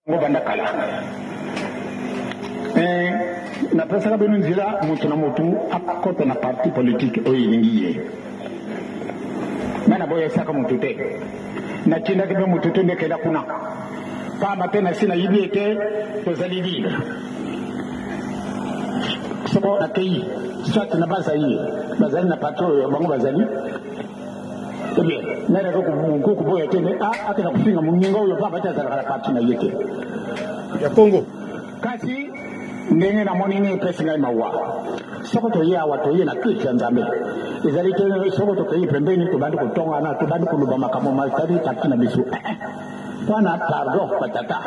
Ngobandakala na pesa benu nzira mutu na mutu akope na parti politique oyilingiye mana boya saka mutu te na kinda ke mutu te ndekela kuna pa mapena sina yibiete to zalidi soko na kei swat na bazali na patro bango bazali bien nere ko boya tene atena kufinga muninga uyo pa bataza la parti na yete ya Kongo kasi ndenge na monini pesa ngai mawa soko to ya watu yena kitu nzambe izali tena soko to kai pembeni to bandu kutonga na to bandu kuluba makamo maltari takina bisu wana pardon patata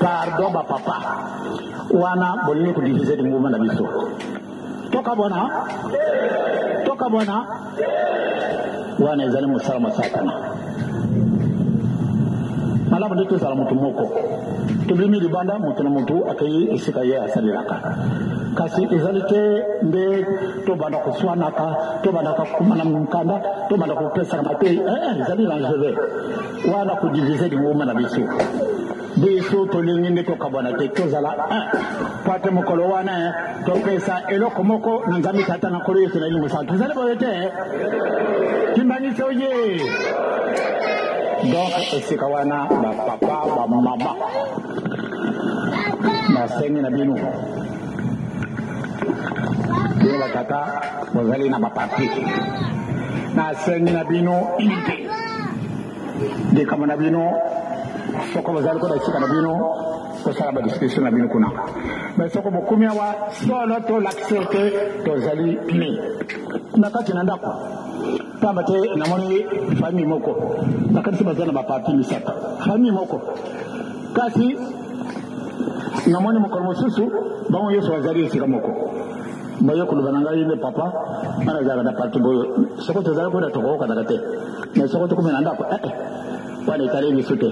pardon ba papa wana bolini ku diviser nguma na bisu toka bona wana izali musalama sakana malamu ndio salamu tumoko tubimi libanda mutu na mutu akayi isika ye asaliraka kasi izalite mbe to banda kuswanaka to banda kumana mkanda to banda kupesa matei izali langeve wana kudiviser nguma na biso to linginde to kabona te to zala pate mukolo wana to pesa eloko moko na nzambi tata na kolo yesu na limu santu zale boyete kimbani soye donc esika wana ba papa ba mama na sengi na binu bila tata bozali na bapati na sengi na binu unité de kama na binu soko bozali ko da sika na binu ko sala ba discussion na binu kuna mais soko bokumia wa solo to l'accepter to zali ni na kati na ndako pamba te namoni famille moko nakati bazana ba parti misata famille moko kasi namoni moko mosusu bango yeso wazali sika moko bayo kulubananga yine papa ana zara da parti boyo soko to zara ko da to ko kada te mais soko to kumena ndako wana itale ni sute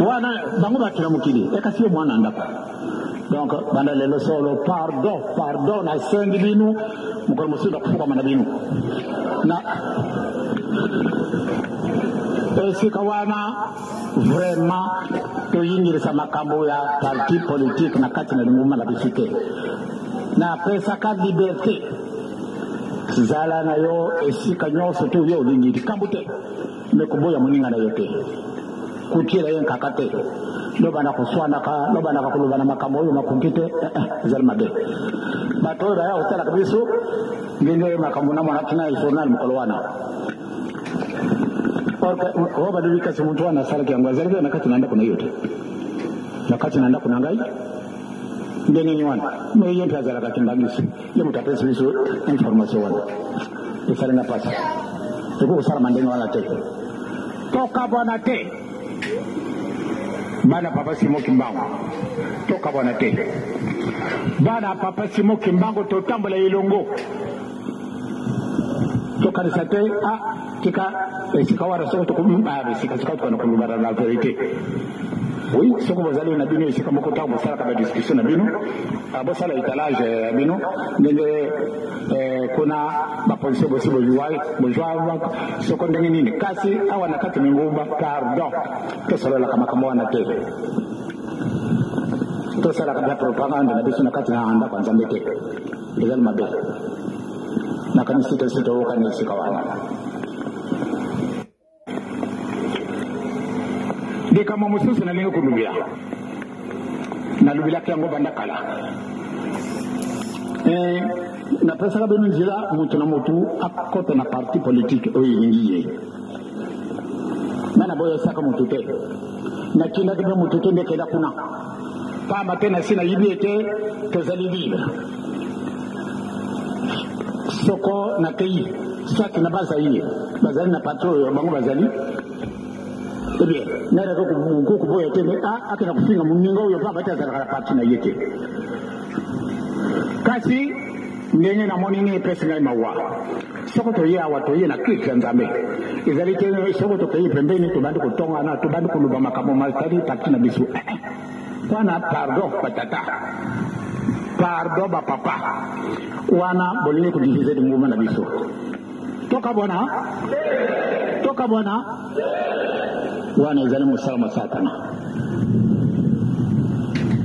wana bango bakira mukili kasi yo mwana ndako donc banda lelo solo pardon na sendi binu mukolo musuda kufuka mana binu na esika wana vraiment to yingirisa makambo ya parti politique na kati na nguma la bisike na pesa ka liberté zala na yo esika nyoso to yo lingiri kambute mekuboya muninga na yote kutira yen kakate lobana kuswana ka lobana ka kulubana makambo yo makuntite zalmabe batora ya utala kabisu ngende makambo na mwana tena journal mkolwana orka roba dubika si mtu ana sala kiangwa zalbe na kati naenda kuna yote na kati naenda kuna ngai ndenge ni wana mwe yente azala katimbagisu le mutapesa bisu information wana isala na pasa tuko sala mandenge wala te toka bona te bana papa Simo Kimbango toka bona te bana papa Simo Kimbango to tambola ilongo toka risate tika sikawara soko to kumba sika to na kulubara la vérité oui soko bazali na bino sika moko tambo sala ka discussion na bino abo sala italage bino ndenge kuna ba police bosi bojwa soko ndenge nini kasi awana kati ngumba pardon to sala kama wana te to sala ka propaganda na biso na kati na anda kwanza mbete ndezal mabe na kanisa sita wakani sikawana de kama mususu na lengo kulubia na lubila kyango bandakala na pesa benu nzira mutu na mutu akope na parti politique oyilingiye mana boya saka mutu te na kinda ke mutu te ndekela kuna pa mapena sina yibiete to zalidi soko na kei swat na bazali na patro bango bazali bien nere ko boya tene atena kufinga muninga uyo pa bataza la parti na yete kasi ndenge na monini pesa ngai mawa soko to ya watu yena kitu nzambe izali tena soko to kai pembeni to bandu kutonga na to bandu kuluba makamo maltari takina bisu wana pardon patata pardon ba papa wana bolini ku diviser nguma na biso toka bona wana ezali mosala ma satana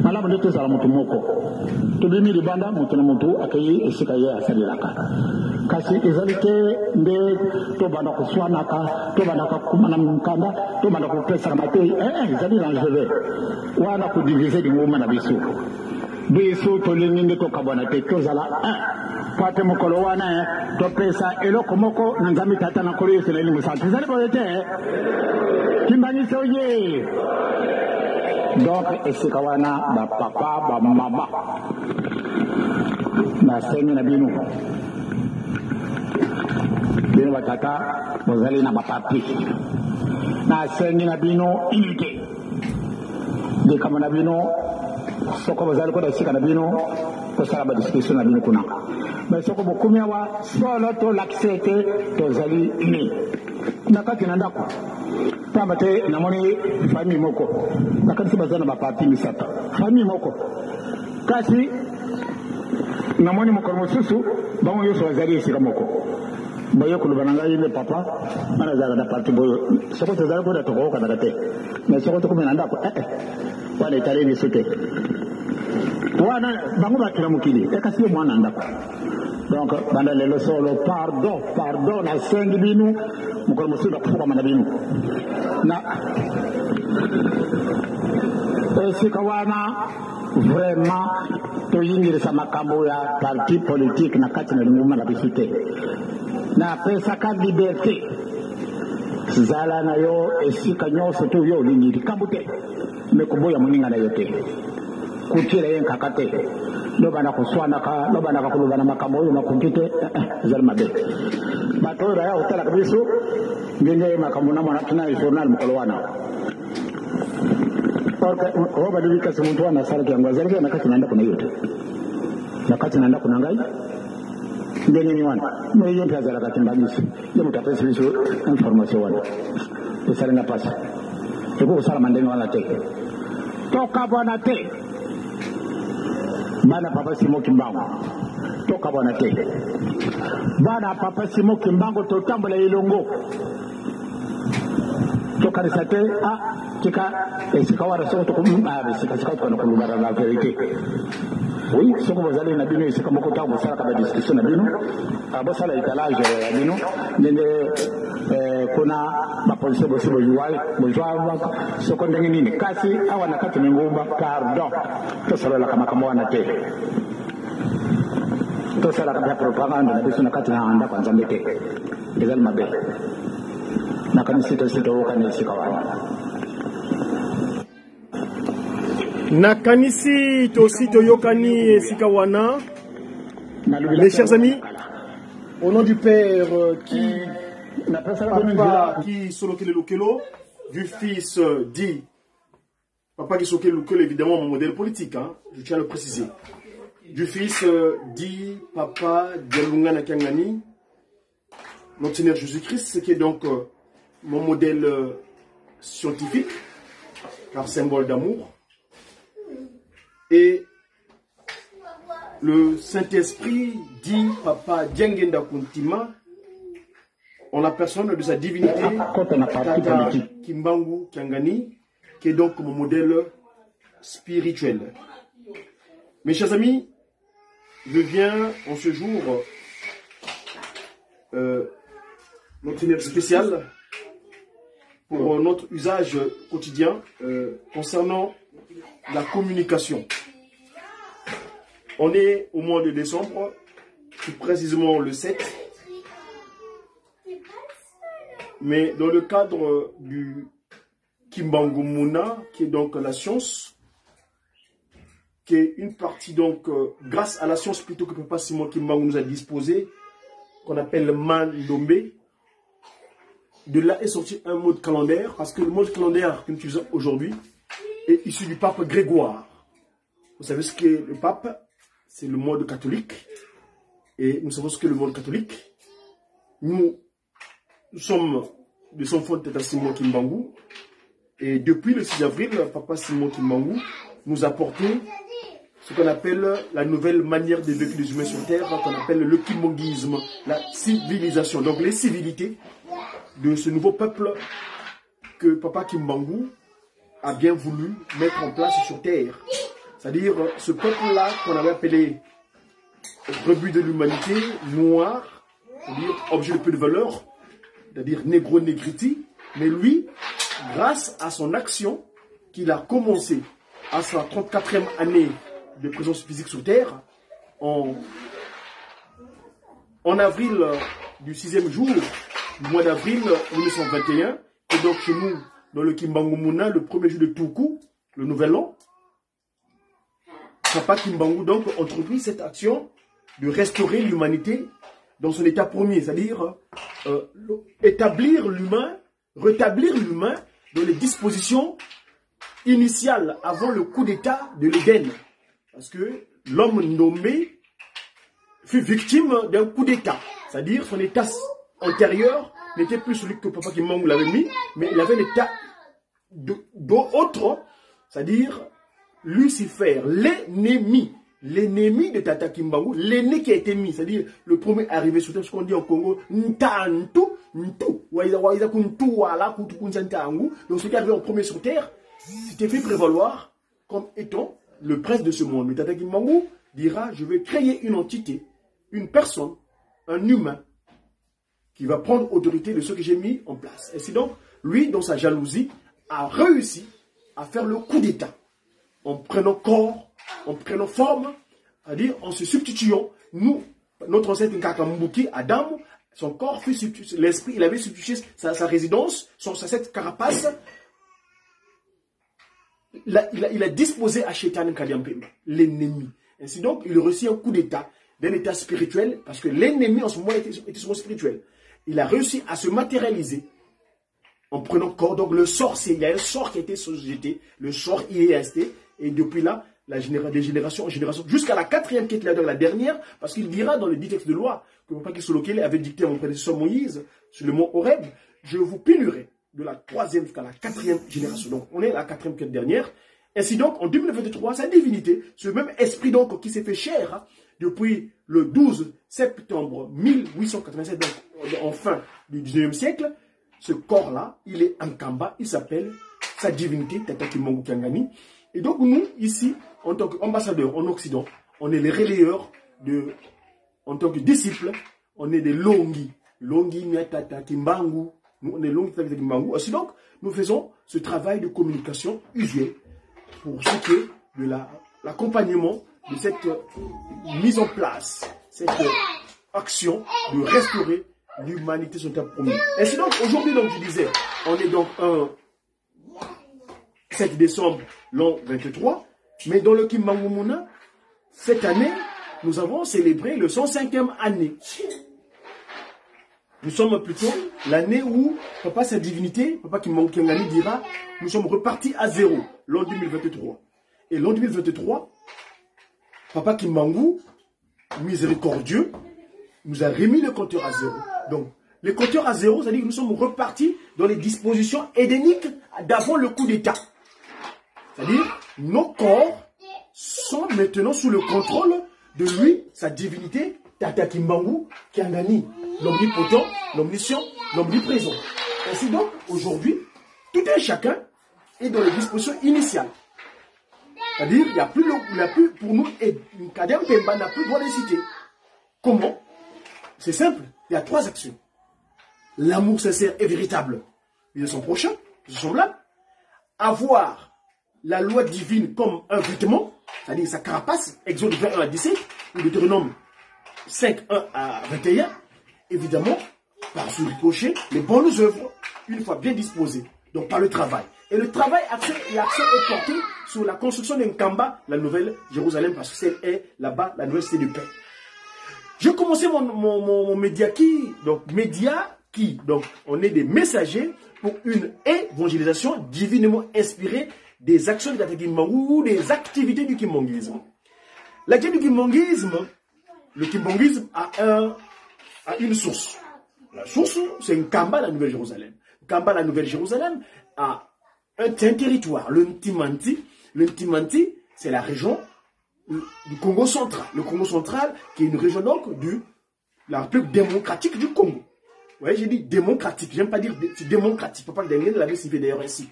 malamu nde tozala motu moko tobimi libanda motu na motu akei esika ye asalelaka kasi ezali te nde tobanda koswanaka tobandaka kumana mkanda tobanda kopesaka matei ezali dangereux wana kodivise linguma na biso tolingi nde tokabwana te tozala po ate mokolo wana topesa eloko moko na nzambe tata na nkolo yesu na elingo santu ezali boye te kimbanisi oye donc esika wana bapapa bamama basengi na bino batata bozali na bapapi nasengi na bino unité likambo na bino soko bozali koda esika na bino kosala badiscussion na bino kuna mais soko bokumi awa solo tolakisa ete tozali uni na kati na ndako pamba te namoni famille moko nakanisi baza na bapapi misata famille moko kasi namoni mokolo mosusu bango nyonso bazali esika moko boye kuluba na ngai le papa ana zaga da parti boyo soko tozali koda tokoka daga te mais soko tokumi na ndako wana etali biso te wana bango bakila mokili kasi ye mwana ndako donc banda lelo solo pardon na sengi binu mokolo mosusu bakufukama na binu na esika wana vraiment toyingirisa makambo ya parti politique na kati na linguma na biso te na pesaka liberté zala na yo esika nyonso to yo olingi likambo te me koboya moninga na yo te kutira ye nkaka te lobana koswanaka lobanaka koloba na makambo oyo makongi te ezali mabe bato oyo baya kotalaka biso ndenge makambo na mwana tina journal mokolo wana oyo balibi kasi muntu wana asalaki yango azalaki na kati na ndako na yo te na kati na ndako na ngai ndenge ni wana mo ye mpe azalaka timbangisi ye moto apesi biso information wana esalinga pasi ekokosala ndenge wana te tokabwana te bana papa Simo Kimbangu tokabwana te bana papa Simo Kimbangu totambola ilongo tokanisa te tika esika wara soko tokumba sika tukana kulubara la vérité oui soko bozali na bino esika moko tango sala ka discussion na bino abosala étalage ya bino ndenge kuna bapolisi bosi bojwa soko ndenge nini kasi awa na kati ngumba pardon tosala kama kama wana te tosala kama propaganda na biso na kati na anda kwa nzambe te ezali mabe na kanisa sito kana esika wana Nakanisi Tosito Yokani Sikawana. Mes chers amis, au nom du Père qui Solokele Lokelo, du Fils dit Papa qui Solokele Lokelo, évidemment mon modèle politique, hein, je tiens à le préciser. Du Fils dit Papa Dialunga Nakangani, notre Seigneur Jésus-Christ, qui est donc mon modèle scientifique, car symbole d'amour. Et le Saint-Esprit dit Papa Djengenda Kuntima en la personne de sa divinité Tata Kimbangu Kiangani, qui est donc mon modèle spirituel. Mes chers amis, je viens en ce jour notre énergie spéciale pour notre usage quotidien concernant la communication. On est au mois de décembre, plus précisément le 7. Mais dans le cadre du Kimbangu Muna, qui est donc la science, qui est une partie donc, grâce à la science plutôt que Papa Simon Kimbangu nous a disposé, qu'on appelle le Mandombe. De là est sorti un mode calendaire, parce que le mode calendaire que nous utilisons aujourd'hui est issu du pape Grégoire. Vous savez ce qu'est le pape? C'est le mode catholique. Et nous savons ce qu'est le mode catholique. Nous sommes de son fond de Tata Simon Kimbangu. Et depuis le 6 avril, Papa Simon Kimbangu nous a porté ce qu'on appelle la nouvelle manière de vécu des humains sur Terre, qu'on appelle le kimbanguisme, la civilisation. Donc les civilités de ce nouveau peuple que Papa Kimbangu a bien voulu mettre en place sur terre. C'est-à-dire ce peuple-là qu'on avait appelé rebut de l'humanité, noir, c'est-à-dire objet de peu de valeur, c'est-à-dire négro-négriti, mais lui, grâce à son action qu'il a commencé à sa 34e année de présence physique sur terre, en avril du 6e jour du mois d'avril 1921, et donc chez nous, dans le Kimbangu Muna, le premier jour de Toukou, le nouvel an, Papa Kimbangu donc entrepris cette action de restaurer l'humanité dans son état premier, c'est-à-dire établir l'humain, rétablir l'humain dans les dispositions initiales avant le coup d'état de l'Éden. Parce que l'homme nommé fut victime d'un coup d'état, c'est-à-dire son état antérieur n'était plus celui que Papa Kimbangu l'avait mis, mais il avait un état d'autre, c'est-à-dire Lucifer, l'ennemi de Tata Kimbangu, l'aîné qui a été mis, c'est-à-dire le premier arrivé sur terre, ce qu'on dit en Congo, donc celui qui est arrivé en premier sur terre, s'était fait prévaloir comme étant le prince de ce monde. Mais Tata Kimbangu dira, je vais créer une entité, une personne, un humain, qui va prendre autorité de ce que j'ai mis en place. Et c'est donc, lui, dans sa jalousie, a réussi à faire le coup d'état, en prenant corps, en prenant forme, c'est-à-dire en se substituant. Nous, notre ancêtre Nkakambuki, Adam, son corps fut substitué, l'esprit, il avait substitué sa résidence, cette carapace, il a disposé à Shaitan Nkadiampemba, l'ennemi. Ainsi donc, il réussit un coup d'état, d'un état spirituel, parce que l'ennemi en ce moment était souvent spirituel. Il a réussi à se matérialiser en prenant corps. Donc le sort, il y a un sort qui a été suscité, le sort il est resté, et depuis là, des générations en génération, jusqu'à la 4e qui est la dernière, parce qu'il dira dans le dit texte de loi que Papa Kisolokele avait dicté à mon prédécesseur Moïse sur le mont Horeb, je vous punirai de la 3e jusqu'à la 4e génération. Donc on est à la 4e qui est dernière. Ainsi donc, en 2023, sa divinité, ce même esprit donc qui s'est fait chair depuis le 12 septembre 1887, donc en fin du 19e siècle, ce corps-là, il est en Kamba, il s'appelle sa divinité, Tata Kimbangu Kiangani. Et donc nous, ici, en tant qu'ambassadeurs en Occident, on est les relayeurs en tant que disciples, on est des Longi. Longi, Tata Kimbangu, nous on est Longi, Tata Kimbangu. Aussi donc, nous faisons ce travail de communication usuel pour ce qui est de l'accompagnement de cette mise en place, cette action de restaurer l'humanité sur terre promise. Ainsi donc, aujourd'hui, donc, je disais, on est donc un 7 décembre, l'an 23, mais dans le Kimbangu Muna, cette année, nous avons célébré le 105e année. Nous sommes plutôt l'année où Papa, sa divinité, Papa Kimbangu Kiangani dira, nous sommes repartis à zéro, l'an 2023. Et l'an 2023, Papa Kimbangu, miséricordieux, nous a remis le compteur à zéro. Donc, le compteur à zéro, c'est-à-dire que nous sommes repartis dans les dispositions édéniques d'avant le coup d'État. C'est-à-dire, nos corps sont maintenant sous le contrôle de lui, sa divinité, Tata Kimbangu Kiangani, l'omnipotent, l'omniscient, l'omniprésent. Ainsi donc, aujourd'hui, tout un chacun est dans les dispositions initiales. C'est-à-dire, il n'y a plus, pour nous, Nkadiampemba n'a plus droit de citer. Comment? C'est simple, il y a 3 actions. L'amour sincère et véritable de son prochain, de son semblable. Avoir la loi divine comme un vêtement, c'est-à-dire sa carapace, Exode 21 à 17, ou Deutéronome 5, 1 à 21, évidemment, par ce ricochet, les bonnes œuvres, une fois bien disposées, donc par le travail. Et le travail, l'action est porté sur la construction d'un Kamba, la nouvelle Jérusalem, parce que celle est là-bas, la nouvelle cité de paix. J'ai commencé mon média qui, donc on est des messagers pour une évangélisation divinement inspirée des actions de Tata Kimbangu ou des activités du kimbanguisme. L'activité du kimbanguisme, le kimbanguisme a une source. La source, c'est une Kamba, la Nouvelle Jérusalem. Kamba, la Nouvelle Jérusalem, a un territoire, le Ntimanti. Le Ntimanti, c'est la région du Congo central. Le Congo central, qui est une région donc de la République démocratique du Congo. voyez, j'ai dit démocratique. J'aime pas dire c'est démocratique. Papa Dengen l'avait signifié d'ailleurs ainsi.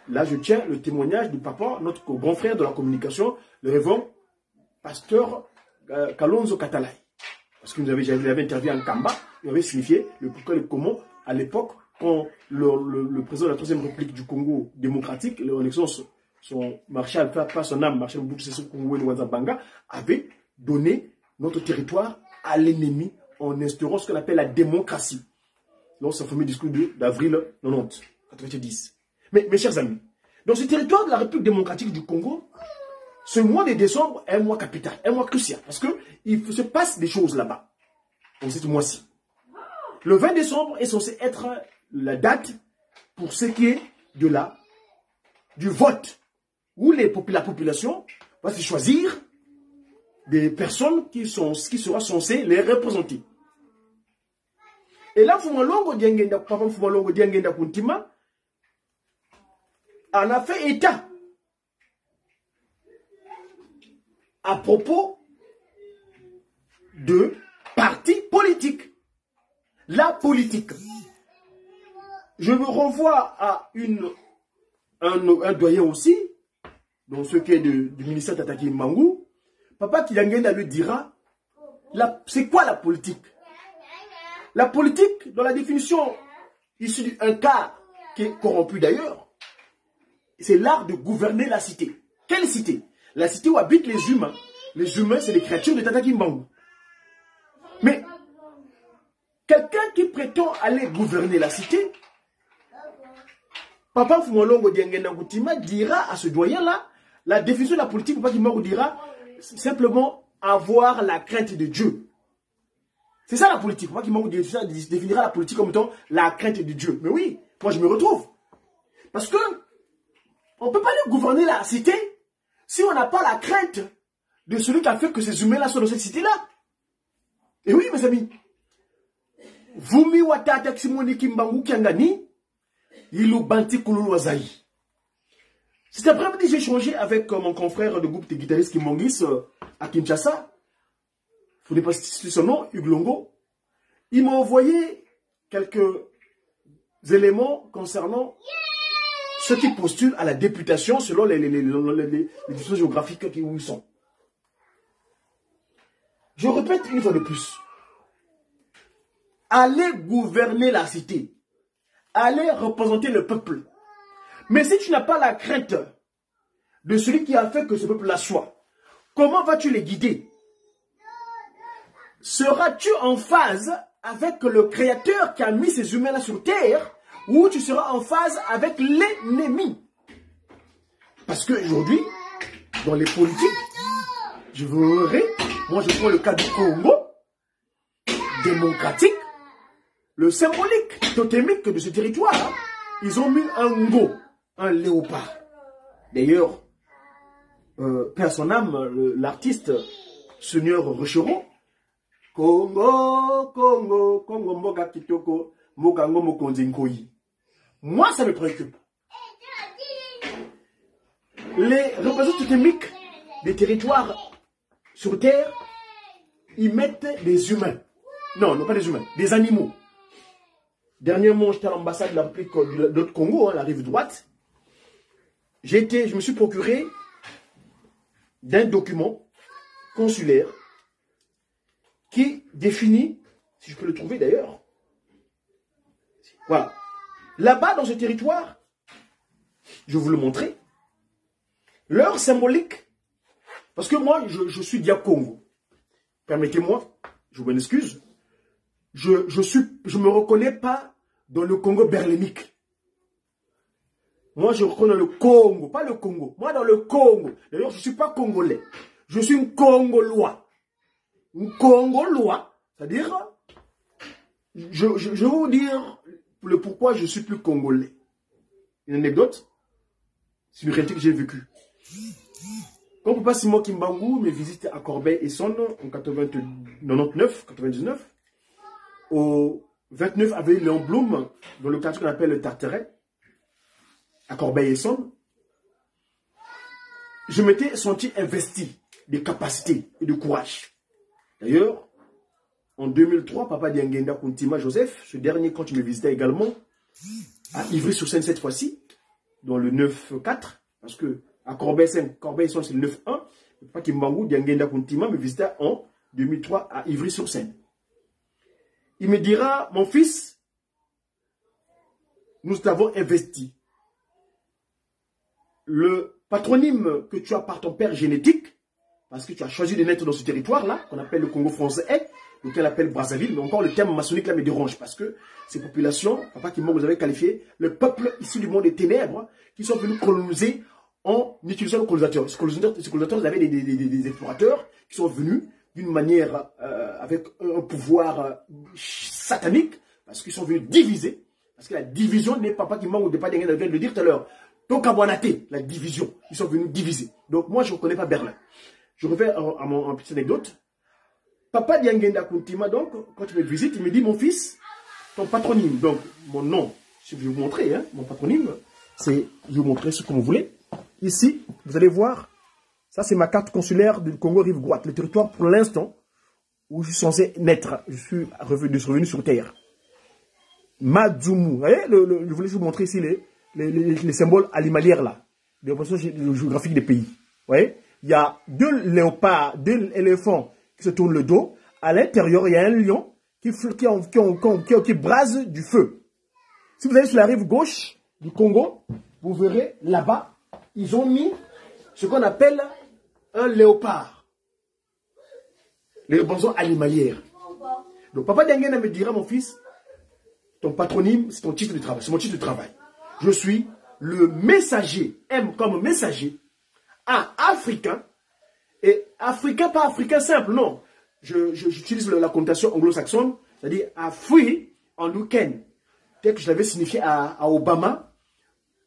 Là, je tiens le témoignage du papa, notre grand frère de la communication, le révérend pasteur Kalonzo Katalai. Parce que j'avais interviewé en Kamba, il avait signifié le pourquoi et le comment à l'époque, quand le président de la 3e République du Congo démocratique, en excellence, son marshal, pas son âme, marshal Mobutu Sese Congo Nwazabanga, avait donné notre territoire à l'ennemi en instaurant ce qu'on appelle la démocratie. Lors de sa fameux discours d'avril 90. Mais mes chers amis, dans ce territoire de la République démocratique du Congo, ce mois de décembre est un mois capital, un mois crucial, parce qu'il se passe des choses là-bas, dans ce mois-ci. Le 20 décembre est censé être la date pour ce qui est du vote, où la population va se choisir des personnes qui seront censées les représenter. Et là, Papa Fumalongo Diangenda Kuntima en a fait état à propos de partis politiques. La politique. Je me renvoie à un doyen aussi, dans ce qui est du ministère Tataki Mangou. Papa Kilangenda lui dira, c'est quoi la politique? La politique, dans la définition issue d'un cas qui est corrompu d'ailleurs, c'est l'art de gouverner la cité. Quelle cité? La cité où habitent les humains. Les humains, c'est les créatures de Tataki Mangou. Mais quelqu'un qui prétend aller gouverner la cité, Papa Fumalongo Diangenda Kuntima dira à ce doyen-là, la définition de la politique, Papa Kimaru dira simplement avoir la crainte de Dieu. C'est ça la politique. Papa Kimaru définira la politique comme étant la crainte de Dieu. Mais oui, moi je me retrouve. Parce que on ne peut pas aller gouverner la cité si on n'a pas la crainte de celui qui a fait que ces humains-là soient dans cette cité-là. Et oui, mes amis. Vumi watata Simoni Kimbangu Kiangani, Ilu Banti Kululu Azaï. Cet après-midi, j'ai échangé avec mon confrère de groupe de guitaristes Kimongis à Kinshasa. Vous ne pas citer son nom, Hugues Longo. Il m'a envoyé quelques éléments concernant ceux qui postulent à la députation selon les dispositions géographiques où ils sont. Je répète une fois de plus. Allez gouverner la cité. Allez représenter le peuple. Mais si tu n'as pas la crainte de celui qui a fait que ce peuple-là soit, comment vas-tu les guider? Seras-tu en phase avec le Créateur qui a mis ces humains-là sur terre, ou tu seras en phase avec l'ennemi? Parce qu'aujourd'hui, dans les politiques, moi je prends le cas du Congo, démocratique, le symbolique totémique de ce territoire, ils ont mis un ngo, un léopard. D'ailleurs, père son âme, l'artiste Seigneur Rocheron, Congo, Congo, Congo, Moga Kitoko, Moga Ngomo Konzinkoyi. Moi, ça me préoccupe. Les représentants totémiques des territoires sur terre, ils mettent des humains. Non, non pas des humains, des animaux. Dernièrement, j'étais à l'ambassade de la République de Congo, la rive droite. Je me suis procuré d'un document consulaire qui définit, si je peux le trouver d'ailleurs, voilà. Là-bas, dans ce territoire, je vais vous le montrer, leur symbolique, parce que moi, je suis dia Congo. Permettez-moi, je vous excuse, je me reconnais pas dans le Congo berlémique. Moi, je reconnais le Congo, pas le Congo. Moi, dans le Congo, d'ailleurs, je ne suis pas congolais. Je suis un Congolois. Un Congolois, c'est-à-dire, je vais vous dire le pourquoi je suis plus congolais. Une anecdote, c'est une réalité que j'ai vécue. Quand Papa Simon Kimbangu me visite à Corbeil-Essonne en 99, au 29 avril Léon Blum, dans le quartier qu'on appelle le Tarteret, à Corbeil-Essonne, je m'étais senti investi de capacités et de courage. D'ailleurs, en 2003, Papa Diangenda Kuntima Joseph, ce dernier, quand il me visitait également, à Ivry-sur-Seine cette fois-ci, dans le 9-4, parce que à Corbeil-5, Corbeil-5 c'est le 9-1, Papa Kimbangu Diangenda Kuntima me visitait en 2003 à Ivry-sur-Seine. Il me dira, mon fils, nous t'avons investi. Le patronyme que tu as par ton père génétique, parce que tu as choisi de naître dans ce territoire-là, qu'on appelle le Congo français, lequel appelle Brazzaville, mais encore le terme maçonnique là me dérange, parce que ces populations, Papa Kimbangu vous avez qualifié, le peuple issu du monde des ténèbres, qui sont venus coloniser en utilisant le colonisateur. Ces colonisateurs, ils avaient des explorateurs qui sont venus d'une manière avec un pouvoir satanique, parce qu'ils sont venus diviser, parce que la division n'est pas qui manque, ou pas vient de le dire tout à l'heure. Donc à Boanaté, la division, ils sont venus diviser. Donc moi je ne reconnais pas Berlin. Je reviens à mon petite anecdote. Papa Diangenda Kuntima, donc, quand il me visite, il me dit, mon fils, ton patronyme, donc mon nom, je vais vous montrer, hein, mon patronyme, c'est, je vais vous montrer ce que vous voulez. Ici, vous allez voir, ça c'est ma carte consulaire du Congo rive droite, le territoire pour l'instant où je suis censé naître. Je suis revenu sur terre. Madzumu, vous voyez, je voulais vous montrer ici les symboles animalières là, des représentations géographiques des pays. Vous voyez, il y a deux léopards, deux éléphants qui se tournent le dos. À l'intérieur, il y a un lion qui brase du feu. Si vous allez sur la rive gauche du Congo, vous verrez là-bas, ils ont mis ce qu'on appelle un léopard. Les représentations animalières. Donc, Papa Diangenda me dira, mon fils, ton patronyme, c'est ton titre de travail, c'est mon titre de travail. Je suis le messager, M comme messager, A, africain, et africain, pas africain simple, non. J'utilise la connotation anglo-saxonne, c'est-à-dire à free en week-end. Tel que je l'avais signifié à Obama.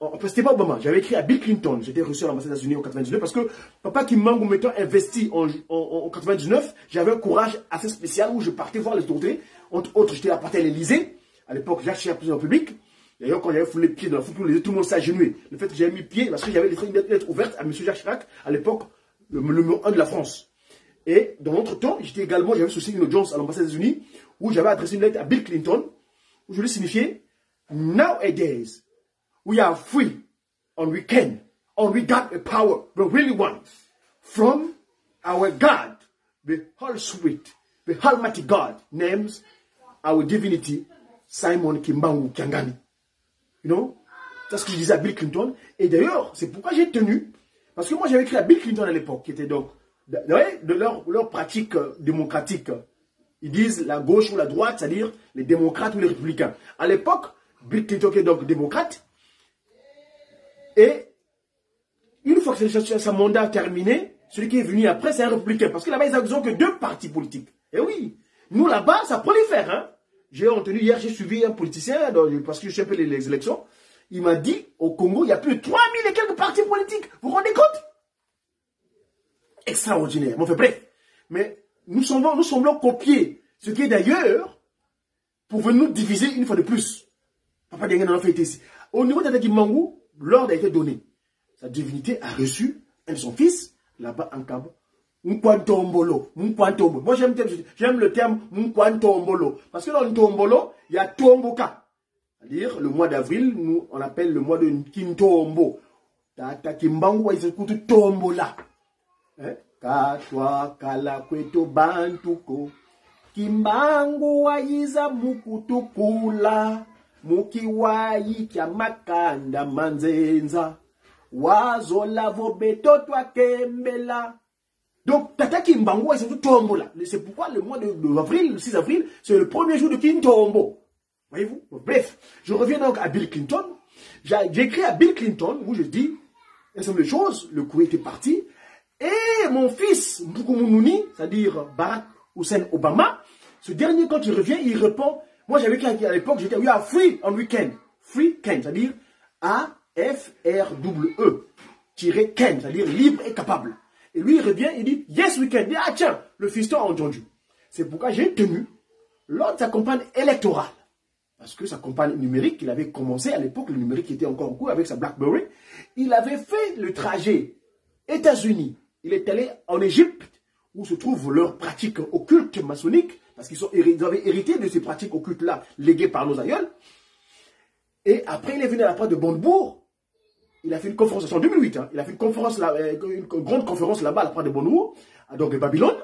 Enfin, c'était pas Obama, j'avais écrit à Bill Clinton. J'étais reçu à l'ambassade des États-Unis en 99 parce que Papa Kimbangu m'étant investi en 99, j'avais un courage assez spécial où je partais voir les autorités. Entre autres, j'étais à l'Élysée. À l'époque, j'achetais la présidence publique. D'ailleurs, quand j'avais foulé les pieds dans la foule, tout le monde s'est agenouillé. Le fait que j'avais mis pied, parce que j'avais les lettres ouvertes à M. Jacques Chirac, à l'époque, le numéro 1 de la France. Et dans l'autre temps, j'avais aussi une audience à l'ambassade des États-Unis où j'avais adressé une lettre à Bill Clinton où je lui signifiais nowadays we are free on weekend and we got a power we really want from our God, the whole sweet, the Almighty God names our divinity Simon Kimbangu Kiangani. You know, c'est ce que je disais à Bill Clinton. Et d'ailleurs, c'est pourquoi j'ai tenu, parce que moi j'avais écrit à Bill Clinton à l'époque, qui était donc de leur pratique démocratique. Ils disent la gauche ou la droite, c'est-à-dire les démocrates ou les républicains. À l'époque, Bill Clinton était donc démocrate. Et une fois que son mandat terminé, celui qui est venu après, c'est un républicain. Parce que là-bas, ils n'ont que deux partis politiques. Et oui, nous là-bas, ça prolifère. Hein? J'ai entendu hier, j'ai suivi un politicien, parce que je sais un peu les élections. Il m'a dit, au Congo, il y a plus de 3000 et quelques partis politiques. Vous vous rendez compte? Extraordinaire. Bon, enfin, bref. Mais nous semblons copier ce qui est d'ailleurs pour venir nous diviser une fois de plus. Papa Diangenda en a fait ici. Au niveau d'Tata Kimbangu, l'ordre a été donné. Sa divinité a reçu un de son fils, là-bas en Cabo. Mkwantombolo. Moi, j'aime le terme Mkwantombolo. Parce que dans le tombolo, il y a Tomboka. C'est-à-dire, le mois d'avril, nous, on appelle le mois de Kintombo. Tata Kimbangu, il s'écoute Tombola. Katwa kalakweto bantuko. Kimbangu waiza mukutukula. Mukiwayi kya makanda manzenza. Wazola vobeto twa kembela. Donc, Tata Kimbangu, c'est tout tombo là. C'est pourquoi le mois d'avril, le 6 avril, c'est le premier jour de Kintombo. Voyez-vous? Bref, je reviens donc à Bill Clinton. J'ai écrit à Bill Clinton où je dis un certain nombre de choses. Le coup était parti. Et mon fils, Mpukumununi, c'est-à-dire Barack Hussein Obama, ce dernier, quand il revient, il répond. Moi, j'avais écrit à l'époque, j'étais oui, à free on weekend. Free Ken, c'est-à-dire A-F-R-E-E, Ken, c'est-à-dire libre et capable. Et lui, il revient, il dit, yes, we can. Il dit, ah tiens, le fiston a entendu. C'est pourquoi j'ai tenu, lors de sa campagne électorale, parce que sa campagne numérique, il avait commencé à l'époque, le numérique était encore en cours avec sa BlackBerry, il avait fait le trajet États-Unis. Il est allé en Égypte, où se trouvent leurs pratiques occultes maçonniques, parce qu'ils avaient hérité de ces pratiques occultes-là, léguées par nos aïeuls. Et après, il est venu à la part de Bonnebourg. Il a fait une conférence, en 2008, hein, il a fait une conférence, une grande conférence là-bas à la part de Bonnebourg, donc de Babylone.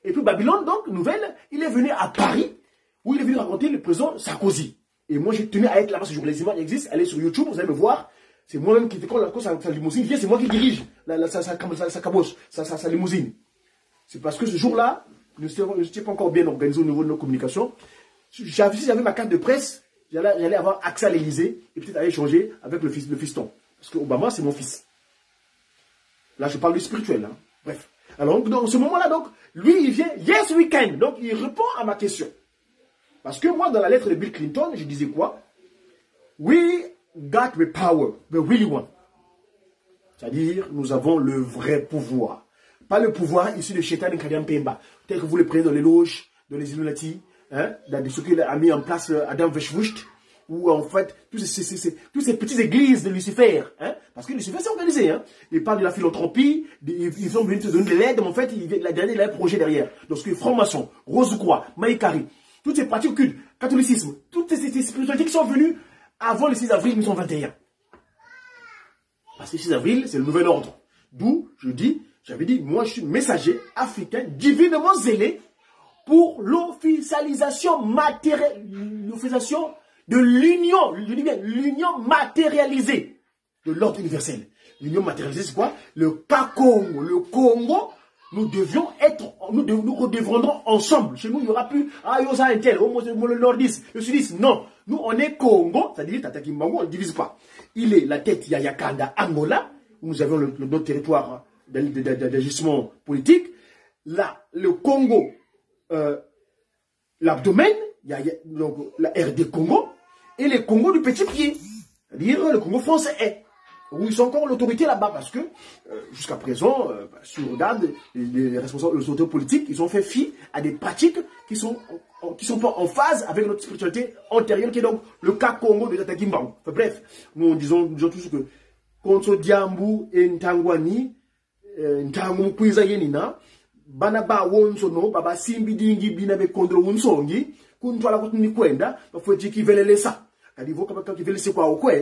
Et puis Babylone, donc, nouvelle, il est venu à Paris, où il est venu raconter le président Sarkozy. Et moi, j'ai tenu à être là-bas ce jour. Les images existent, allez sur YouTube, vous allez me voir. C'est moi-même qui, quand sa limousine vient, c'est moi qui dirige sa caboche, sa limousine. C'est parce que ce jour-là, je n'étais pas encore bien organisé au niveau de nos communications. Si j'avais ma carte de presse, j'allais avoir accès à l'Élysée et peut-être aller échanger avec le fiston. Parce que Obama, c'est mon fils. Là, je parle du spirituel. Hein. Bref. Alors, dans ce moment-là, donc, lui, il vient, yes, we can. Donc, il répond à ma question. Parce que moi, dans la lettre de Bill Clinton, je disais quoi? We got the power, the really one. C'est-à-dire, nous avons le vrai pouvoir. Pas le pouvoir issu de Chetan et Kadiam Pemba. Tel que vous le prenez dans les loges, dans les Illuminati, hein, dans ce qu'il a mis en place Adam Weishaupt, ou en fait, tous ces petites églises de Lucifer, hein, parce que Lucifer s'est organisé, hein, il parle de la philanthropie, ils sont venus te donner de l'aide, mais en fait, la dernière, il a un projet derrière. Donc, ce qui est franc-maçon, Rose-Croix, Maïkari, toutes ces pratiques occultes, catholicisme, toutes ces spiritualités qui sont venues avant le 6 avril 1921. Parce que le 6 avril, c'est le nouvel ordre. D'où, j'avais dit, moi, je suis messager africain, divinement zélé, pour l'officialisation matérielle, l'officialisation de l'union, je dis bien, l'union matérialisée de l'ordre universel. L'union matérialisée, c'est quoi? Le Congo. Le Congo, nous redeviendrons ensemble. Chez nous, il n'y aura plus, yosa un tel, le nordiste, le sudiste. Non. Nous, on est Congo, c'est-à-dire Tata Kimbangu, on ne divise pas. Il est la tête Yayakanda, Angola, où nous avons notre territoire d'agissement politique. Là, le Congo, l'abdomen, donc la RD Congo, et les Congo du petit pied, c'est-à-dire le Congo français, où ils sont encore l'autorité là-bas, parce que jusqu'à présent, si on regarde les responsables, les autorités politiques, ils ont fait fi à des pratiques qui sont pas en phase avec notre spiritualité antérieure, qui est donc le cas Congo de Tata Kimbangu. Enfin, bref, nous disons tous que Konso Diambu et Ntangwani, Ntangu Kwiza Yenina, Banaba Wonsono, Baba Simbi Dingi Binabe Kondro Wonsongi, Kuntwala Kutuni Kwenda, Bafuji qui veut les ça. Quand il faut que veut les quoi au quoi,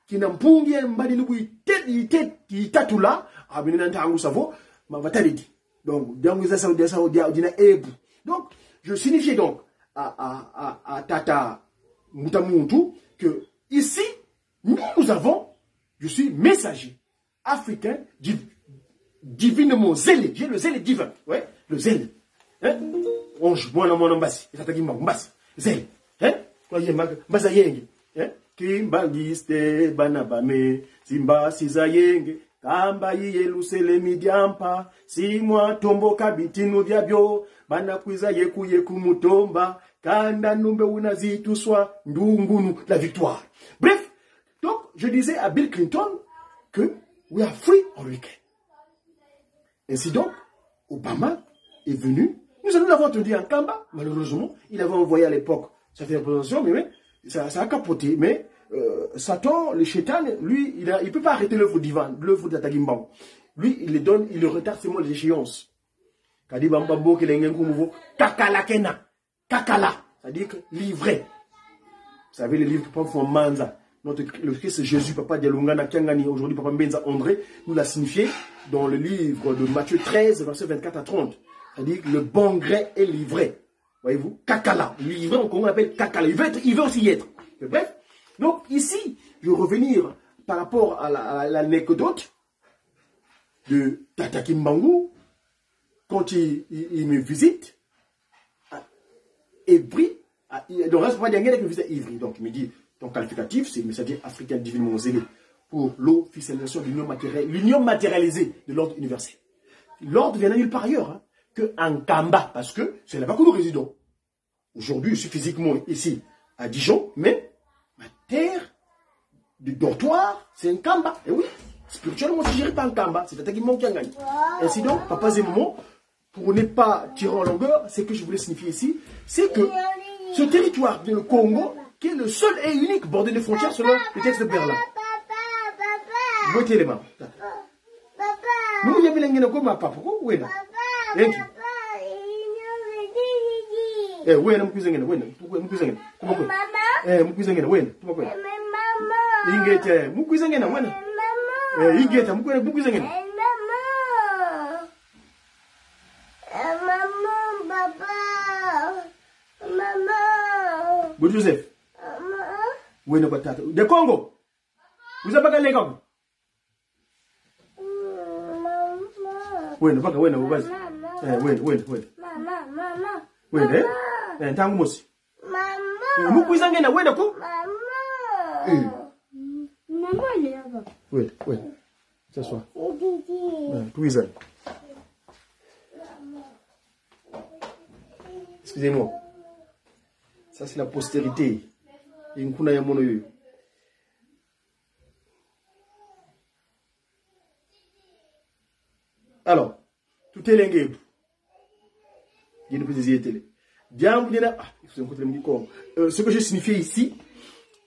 qui n'a pas mbadi nubu itatula, abinina Ntangu Savo, ma vatalidi. Donc, Dianguza Saoudia Dina Ebu. Donc, je signifie donc à Tata Mutamuntu que ici, nous avons, je suis messager africain divinement zélé. J'ai le zèle divin. Ouais, le zèle. Hein? Onge, moi, mon ambassade. Et Tata Kimbangu, mbasi. Zèle. Hein? Voyez, mbasa yenge. Hein? Kimbangiste banabame. Simba sizayenge. Kamba yelusele midiampa. Si moi tombo kabitinu diabio. Bana kwiza yeku mutomba. Kanda numbe unazitu swa. Ndungunu la victoire. Bref. Donc, je disais à Bill Clinton que we are free on weekend. Ainsi donc, Obama est venu. Nous l'avons entendu en Kamba, malheureusement. Il avait envoyé à l'époque sa présentation, mais ça a capoté. Mais Satan, le Chétan, lui, il ne peut pas arrêter l'œuvre divine, l'œuvre de Tata Kimbangu. Lui, il le retarde seulement les échéances. Kadi Bambambo, Kakala Kena. Kakala. C'est-à-dire que livré. Vous savez, les livres qui font Manza. Le Christ Jésus, Papa Dialungana Kiangani, aujourd'hui Papa Mbenza André, nous l'a signifié dans le livre de Matthieu 13, versets 24 à 30. C'est-à-dire que le bon gré est livré. Voyez-vous, Kakala. Livré, en Congo, on appelle Kakala. Il veut aussi y être. Bref. Donc, ici, je vais revenir par rapport à l'anecdote de Tata Kimbangu, quand il me visite, Ivry, le reste, pas dire qu'il me visite Ivry. Donc, il me dit, ton qualificatif, c'est le messager africain divinement zélé pour l'officialisation de l'union matérialisée de l'ordre universel. L'ordre vient de nulle part ailleurs, hein, que en Kamba, parce que c'est là-bas que nous résidons. Aujourd'hui, je suis physiquement ici à Dijon, mais ma terre de dortoir, c'est un Kamba. Et oui, spirituellement, je ne dirais pas un Kamba, c'est Tata Kimbangu qui a gagné. Ainsi donc, papa Zémomo, pour ne pas tirer en longueur, ce que je voulais signifier ici, c'est que ce territoire de Congo, qui est le seul et unique bordé de frontières selon le texte de Berlin. Où est les mains? Nous, il y a des gens qui sont comme papa. Où est là? wena mkwizengena wena mkwizengena kuma ko mkwizengena wena kuma ko ingete mkwizengena wena ingete mkwizengena Bon Joseph wena batata de Congo vous avez pas les gars wena baka wena ubazi wena ntangu mosi mukwizangena wena ko Maman elle est là-bas. wena s'assois tuizane excusez-moi ça c'est la postérité inkuna ya mono yoyo. Alors, tout est lingué. Il y a une petite télé. Bien, ce que je signifie ici,